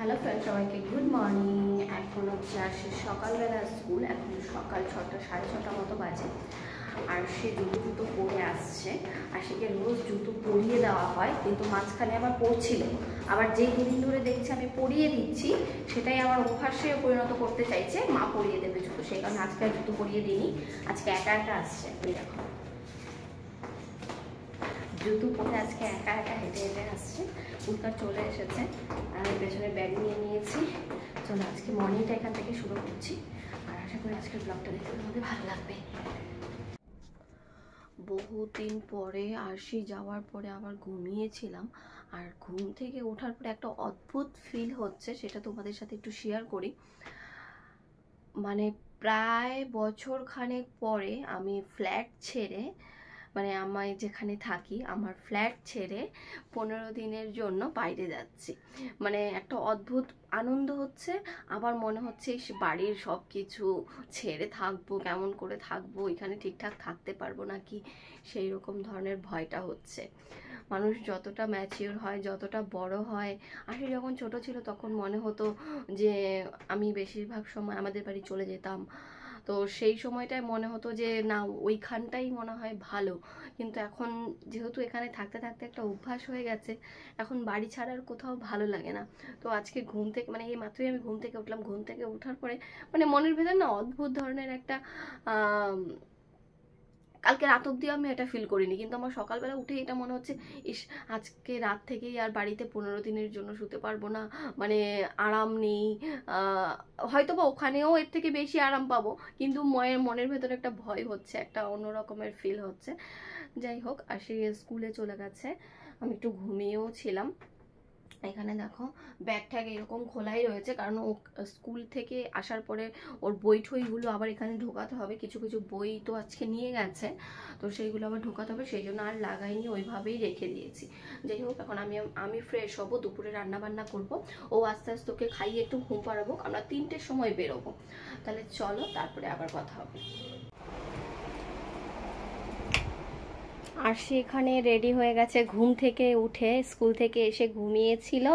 Hello friend, সবাইকে good morning. এখন হচ্ছে আসে সকালবেলা স্কুল, এখন সকাল 6টা 6:30 মতো বাজে। আর সে জুতো পরে আসছে, আর সেকে রোজ জুতো পরিয়ে দেওয়া হয়, কিন্তু মাঝখানে আবার পরছিল। আবার যেই দুদিন ধরে দেখছি আমি পরিয়ে দিচ্ছি, সেটাই আমার অভ্যাসে পরিণত করতে চাইছে, মা পরিয়ে দেবে জুতো। সেই কারণে আজকে আর জুতো পরিয়ে দিইনি, আজকে একা একা আসছে। ওই দেখো জুতো পরে আজকে একা একা হেঁটে হেঁটে আসছে। পুলকার চলে এসেছে আর আমি পেছনে ব্যাগ নিয়ে নিয়েছি। চলো আজকে মর্নিংটা এখান থেকে শুরু করছি, আর আশা করি আজকের ব্লগটা দেখতে তোমাদের ভালো লাগবে। বহুদিন পরে আরশি যাওয়ার পরে আবার ঘুমিয়েছিলাম, আর ঘুম থেকে ওঠার পরে একটা অদ্ভুত ফিল হচ্ছে, সেটা তোমাদের সাথে একটু শেয়ার করি। মানে প্রায় বছর খানেক পরে আমি ফ্ল্যাট ছেড়ে, মানে আমি যেখানে থাকি আমার ফ্ল্যাট ছেড়ে 15 দিনের জন্য বাইরে যাচ্ছি। মানে একটা অদ্ভুত আনন্দ হচ্ছে, আবার মনে হচ্ছে বাড়ির সব কিছু ছেড়ে থাকবো, কেমন করে থাকবো, এখানে ঠিকঠাক থাকতে পারবো নাকি, সেই রকম ধরনের ভয়টা হচ্ছে। মানুষ যতটা ম্যাচিওর হয়, যতটা বড় হয়, আসলে যখন ছোট ছিল তখন মনে হতো যে আমি বেশিরভাগ সময় আমাদের বাড়ি চলে যেতাম। তো সেই সময়টায় মনে হতো যে না, ওইখানটাই মনে হয় ভালো। কিন্তু এখন যেহেতু এখানে থাকতে থাকতে একটা অভ্যাস হয়ে গেছে, এখন বাড়ি ছাড়ার কোথাও ভালো লাগে না। তো আজকে ঘুম থেকে, মানে এই মাত্রই আমি ঘুম থেকে উঠলাম, ঘুম থেকে ওঠার পরে মানে মনের ভেতর না অদ্ভুত ধরনের একটা কালকে রাত অব্দিও আমি এটা ফিল করিনি, কিন্তু আমার সকালবেলা উঠে এটা মনে হচ্ছে, ইস আজকে রাত থেকেই আর বাড়িতে 15 দিনের জন্য শুতে পারবো না, মানে আরাম নেই। হয়তো বা ওখানেও এর থেকে বেশি আরাম পাবো, কিন্তু মনের ভেতরে একটা ভয় হচ্ছে, একটা অন্য রকমের ফিল হচ্ছে। যাই হোক, আর সে স্কুলে চলে গেছে, আমি একটু ঘুমিয়েও ছিলাম। এখানে দেখো ব্যাগ ট্যাগ এরকম খোলাই রয়েছে, কারণ ও স্কুল থেকে আসার পরে ওর বই ঠইগুলো আবার এখানে ঢোকাতে হবে। কিছু কিছু বই তো আজকে নিয়ে গেছে, তো সেইগুলো আবার ঢোকাতে হবে, সেই জন্য আর লাগাইনি, ওইভাবেই রেখে দিয়েছি। যাই হোক, এখন আমি ফ্রেশ হবো, দুপুরে রান্না বান্না করবো, ও আস্তে আস্তে ওকে খাইয়ে একটু ঘুম পাড়াবো, আমরা 3টের সময় বেরোবো। তাহলে চলো তারপরে আবার কথা হবে। আর সে এখানে রেডি হয়ে গেছে, ঘুম থেকে উঠে, স্কুল থেকে এসে ঘুমিয়েছিল।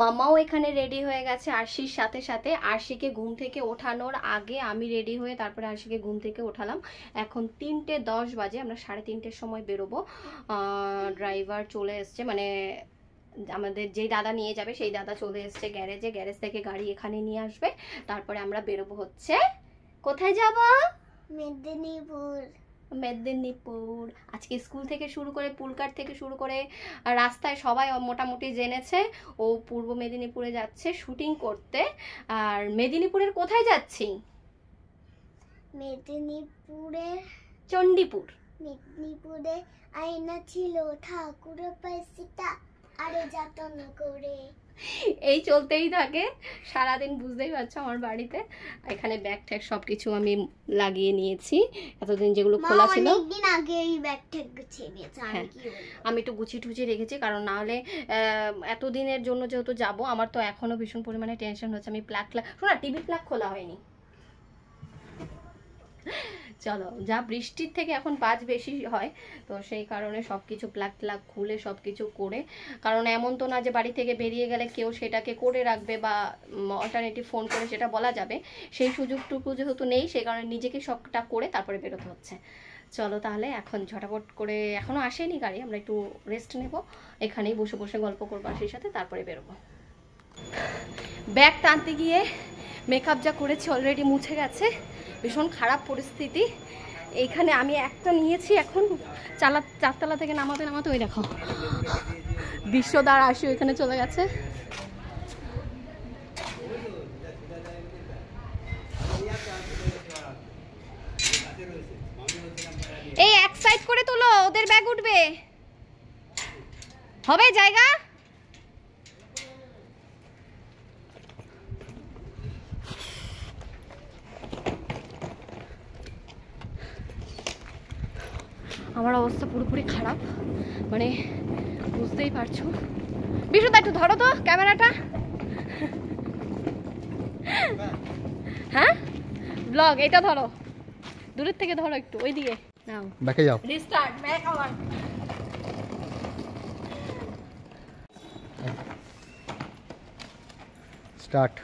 মামাও এখানে রেডি হয়ে গেছে আরশির সাথে সাথে। আরশিকে ঘুম থেকে ওঠানোর আগে আমি রেডি হয়ে তারপরে আরশিকে ঘুম থেকে ওঠালাম। এখন 3:10 বাজে, আমরা 3:30-র সময় বেরোবো। ড্রাইভার চলে এসছে, মানে আমাদের যেই দাদা নিয়ে যাবে সেই দাদা চলে এসছে গ্যারেজে, গ্যারেজ থেকে গাড়ি এখানে নিয়ে আসবে, তারপরে আমরা বেরোবো হচ্ছে কোথায় যাব? মেদিনীপুর। মেদিনীপুর। আজকে স্কুল থেকে শুরু করে, পুলকার থেকে শুরু করে রাস্তায় সবাই মোটামুটি জেনেছে ও পূর্ব মেদিনীপুরে যাচ্ছে শুটিং করতে। আর মেদিনীপুরের কোথায় যাচ্ছি? মেদিনীপুরে চণ্ডীপুর। মেদিনীপুরে আয়না ছিল, ঠাকুরের পাশিটা আরে যতন করে। এই চলতেই থাকে সারাদিন, বুঝতেই পারছো আমার বাড়িতে। এখানে ব্যাগ ট্যাগ সবকিছু আমি লাগিয়ে নিয়েছি, এতদিন যেগুলো খোলা ছিল। অনেকদিন আগে এই ব্যাগ ট্যাগ গুছিয়ে নিয়েছি। আমি একটু গুছিয়ে টুছিয়ে রেখেছি, কারণ না হলে এতদিনের জন্য যেহেতু যাব, আমার তো এখনো ভীষণ পরিমাণে টেনশন হচ্ছে। আমি প্লাগ শোনা, টিভি প্লাগ খোলা হয়নি। চলো, যা বৃষ্টির থেকে এখন বাজ বেশি হয়, তো সেই কারণে সব কিছু প্লাগ প্লাগ খুলে সব কিছু করে, কারণ এমন তো না যে বাড়ি থেকে বেরিয়ে গেলে কেউ সেটাকে করে রাখবে বা অল্টারনেটিভ ফোন করে সেটা বলা যাবে, সেই সুযোগটুকু যেহেতু নেই, সেই কারণে নিজেকে সবটা করে তারপরে বেরোতে হচ্ছে। চলো তাহলে এখন ঝটাপট করে, এখনও আসেনি গাড়ি, আমরা একটু রেস্ট নেব, এখানেই বসে বসে গল্প করবো সেই সাথে, তারপরে বেরোবো। ব্যাগ টানতে গিয়ে মেকআপ যা করেছি অলরেডি মুছে গেছে, ভীষণ খারাপ পরিস্থিতি। এইখানে আমি একটা নিয়েছি, এখন 4তলা থেকে নামাতে নামাতে ওই দেখো বিশ্বদার আসি ওইখানে চলে গেছে। এই এক সাইড করে তোলো, ওদের ব্যাগ উঠবে, হবে জায়গা। আমার অবস্থা পুরোপুরি খারাপ, মানে বুঝতেই পারছো। বিশুদা একটু ধরো তো ক্যামেরাটা। হ্যাঁ ব্লগ এটা ধরো, দূরের থেকে ধরো একটু, ওইদিকে নাও, ব্যাকে যাও, রিস্টার্ট ব্যাক আওয়ার। স্টার্ট।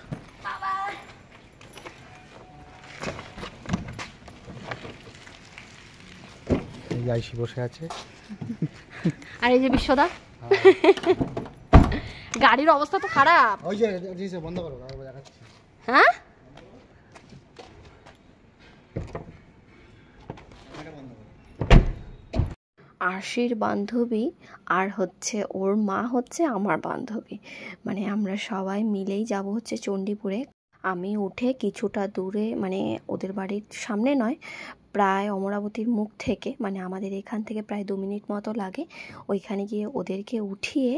এই আইসি বসে আছে আর এই যে বিশ্বদা, গাড়ির অবস্থা তো খারাপ। ওই যে বন্ধ করো, দেখাচ্ছি। হ্যাঁ আরশির বান্ধবী আর হচ্ছে ওর মা হচ্ছে আমার বান্ধবী, মানে আমরা সবাই মিলেই যাব হচ্ছে চণ্ডীপুরে। আমি উঠে কিছুটা দূরে, মানে ওদের বাড়ির সামনে নয়, প্রায় অমরাবতীর মুখ থেকে, মানে আমাদের এখান থেকে প্রায় 2 মিনিট মতো লাগে, ওইখানে গিয়ে ওদেরকে উঠিয়ে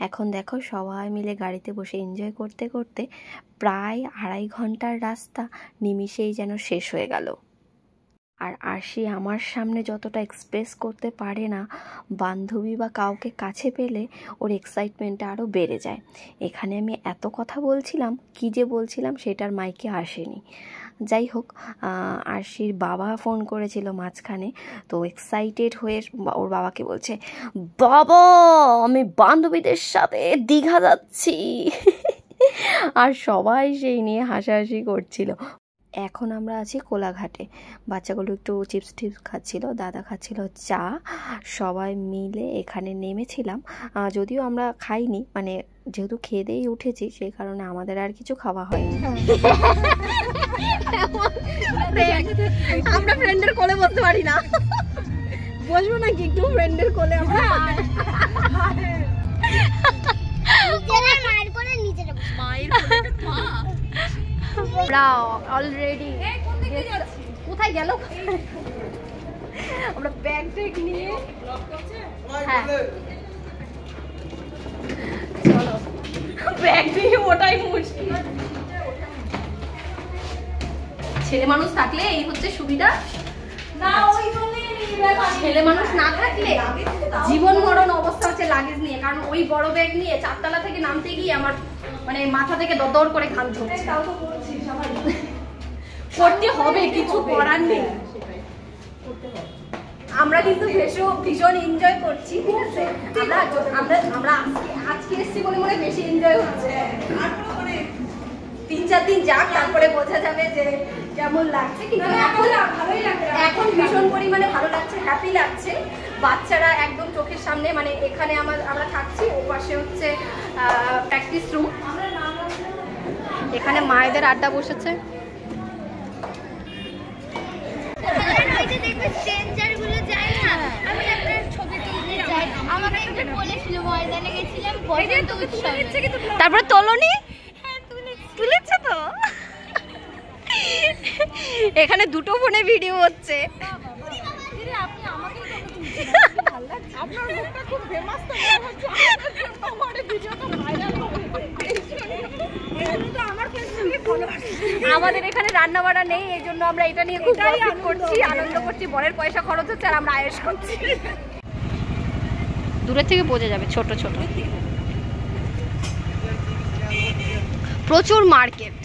এখন দেখো সবাই মিলে গাড়িতে বসে এনজয় করতে করতে প্রায় 2.5 ঘন্টার রাস্তা নিমিষেই যেন শেষ হয়ে গেল। আর আরশি আমার সামনে যতটা এক্সপ্রেস করতে পারে না, বান্ধবী বা কাউকে কাছে পেলে ওর এক্সাইটমেন্টটা আরও বেড়ে যায়। এখানে আমি এত কথা বলছিলাম, কি যে বলছিলাম সেটার মাইকে আসেনি। যাই হোক, আরশির বাবা ফোন করেছিল মাঝখানে, তো এক্সাইটেড হয়ে ওর বাবাকে বলছে, বাবা আমি বান্ধবীদের সাথে দীঘা যাচ্ছি। আর সবাই সেই নিয়ে হাসাহাসি করছিল। এখন আমরা আছি কোলাঘাটে, বাচ্চাগুলো একটু চিপস টিপস খাচ্ছিল, দাদা খাচ্ছিল চা, সবাই মিলে এখানে নেমেছিলাম। যদিও আমরা খাইনি, মানে যেহেতু খেয়ে দিয়েই উঠেছি সেই কারণে আমাদের আর কিছু খাওয়া হয়নি। আমরা ফ্রেন্ডের কোলে বসতে পারি না, বসবো নাকি একটু ফ্রেন্ডের কোলে? আমরা অলরেডি কোথায় গেল, আমরা ব্যাগ ট্যাগ নিয়ে, হ্যাঁ চলো ব্যাগ নিয়ে ওটাই মুশকিল। ছেলে মানুষ থাকলে এই হচ্ছে সুবিধা, ছেলে মানুষ না থাকলে জীবন মরণ অবস্থা হচ্ছে লাগেজ নিয়ে। কারণ ওই বড় ব্যাগ নিয়ে 4 তলা থেকে নামতে গিয়ে আমার মানে মাথা থেকে দর করে ঘাম ঝরছে। করতে হবে, কিছু করার নেই। আমরা কিন্তু ভীষণ এনজয় করছি, ঠিক আছে? আমরা আজকে এসেছি বলে মনে বেশি এনজয় হচ্ছে। 3-4 দিন যাক, তারপরে বোঝা যাবে যে কেমন লাগছে। কিন্তু এখন ভীষণ পরিমাণে ভালো লাগছে, হ্যাপি লাগছে। বাচ্চারা একদম চোখের সামনে, মানে এখানে আমরা থাকছি, ও পাশে হচ্ছে প্র্যাকটিস রুম, এখানে মায়েদের আড্ডা বসেছে। তারপরে তোলনি, তুলেছে তো। এখানে 2টো ফোনে ভিডিও হচ্ছে। আমাদের এখানে রান্না বাড়া নেই, এই জন্য আমরা এটা নিয়ে খুব গসিপ করছি, আনন্দ করছি। বরের পয়সা খরচ হচ্ছে আর আমরা আয়েশ করছি। দূরের থেকে বোঝা যাবে ছোট ছোট প্রচুর মার্কেট।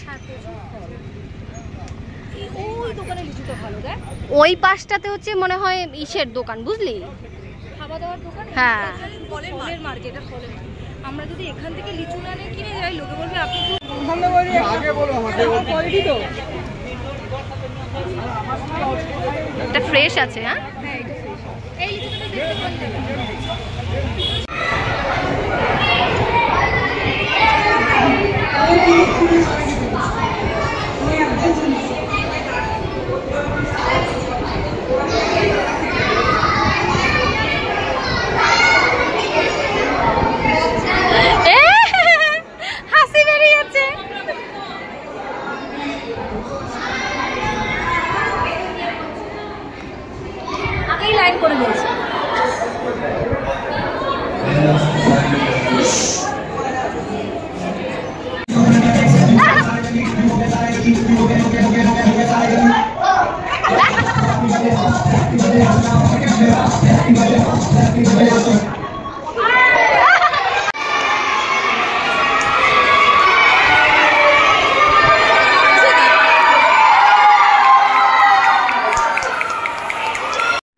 ওই পাশটাতে হচ্ছে মনে হয় ইসের দোকান, বুঝলি, খাওয়া দাওয়ার দোকান। হ্যাঁ, ফলের মার্কেট। আমরা যদি এখান থেকে লিচু না নিয়ে কিনে যাই, লোকে বলবে আপনি আগে বলো আমাকে কোয়ালিটি তো এটা ফ্রেশ আছে। হ্যাঁ, এই লিচুটা দেখতে বলতে লাইন করে দিয়েছে।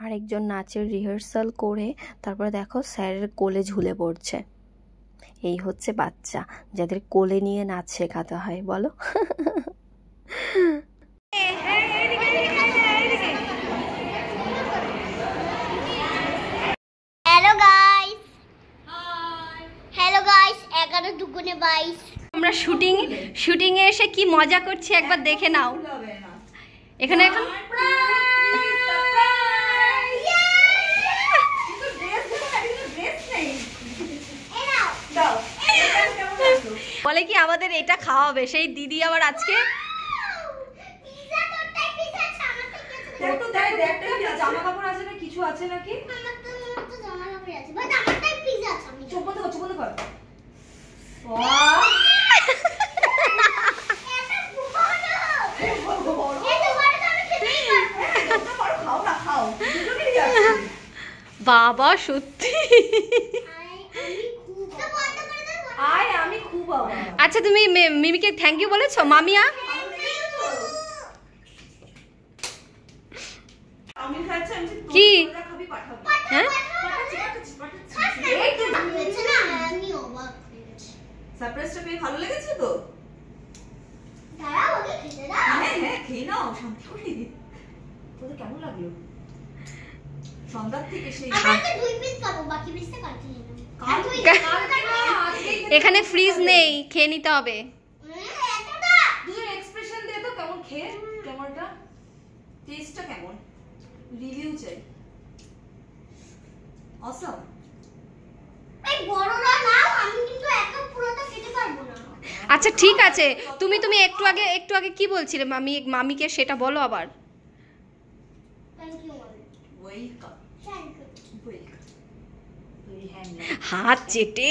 আরেকজন নাচের রিহার্সাল করে তারপরে দেখো স্যারের কোলে ঝুলে পড়ছে। এই হচ্ছে বাচ্চা যাদের কোলে নিয়ে নাচ শেখাতে হয়, বলো। হ্যালো গাইস 11 দুগুণে 22। আমরা শুটিং এ এসে কি মজা করছি একবার দেখে নাও। এখানে এখন বলে কি আমাদের এটা খাওয়াবে, সেই দিদি আবার আজকে জামা কাপড় আছে না, কিছু আছে নাকি? চোখ বন্ধ কর, চোখ বন্ধ কর। বাবা সত্যি। আমি খুব আচ্ছা তুমি মিমিকে থ্যাংক ইউ বলেছো? মামিয়া কি হ্যাঁ সারপ্রাইজটা পেয়ে ভালো লেগেছে তো? হ্যাঁ খেয়ে নাও, শান্তি করে। তোদের কেমন লাগলো সন্ধ্যার থেকে? সেই এখানে ফ্রিজ নেই, খেয়ে নিতে হবে। দুজন এক্সপ্রেশন দিয়ে তো কেমন খেয়ে, কেমনটা টেস্টটা কেমন, রিভিউ চাই। অসম। আচ্ছা ঠিক আছে, তুমি একটু আগে কি বলছিলে মামিকে, সেটা বলো আবার। হাত চেটে